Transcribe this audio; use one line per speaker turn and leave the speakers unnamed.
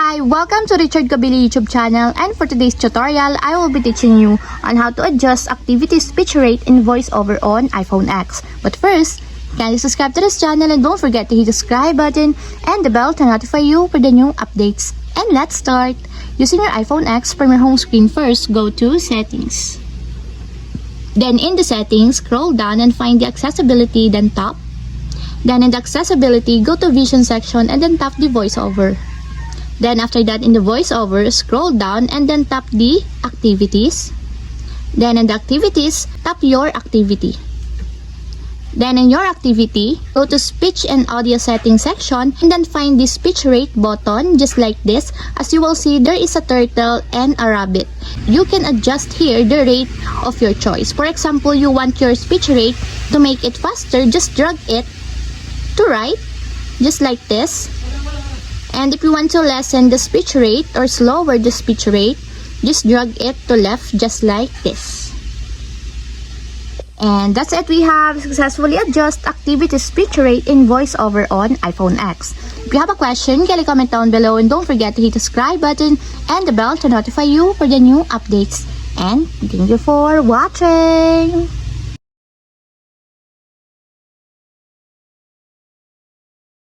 Hi! Welcome to Richard Kabili YouTube channel, and for today's tutorial, I will be teaching you on how to adjust activity speech rate in voiceover on iPhone X. But first, kindly subscribe to this channel and don't forget to hit the subscribe button and the bell to notify you for the new updates. And let's start! Using your iPhone X, from your home screen first, go to Settings. Then in the Settings, scroll down and find the Accessibility, then tap. Then in the Accessibility, go to Vision section and then tap the voiceover. Then after that, in the voiceover, scroll down and then tap the activities. Then in the activities, tap your activity. Then in your activity, go to speech and audio settings section and then find the speech rate button just like this. As you will see, there is a turtle and a rabbit. You can adjust here the rate of your choice. For example, you want your speech rate to make it faster, just drag it to right, just like this. And if you want to lessen the speech rate or slower the speech rate, just drag it to left just like this. And that's it. We have successfully adjusted activity speech rate in voiceover on iPhone X. If you have a question, kindly comment down below and don't forget to hit the subscribe button and the bell to notify you for the new updates. And thank you for watching!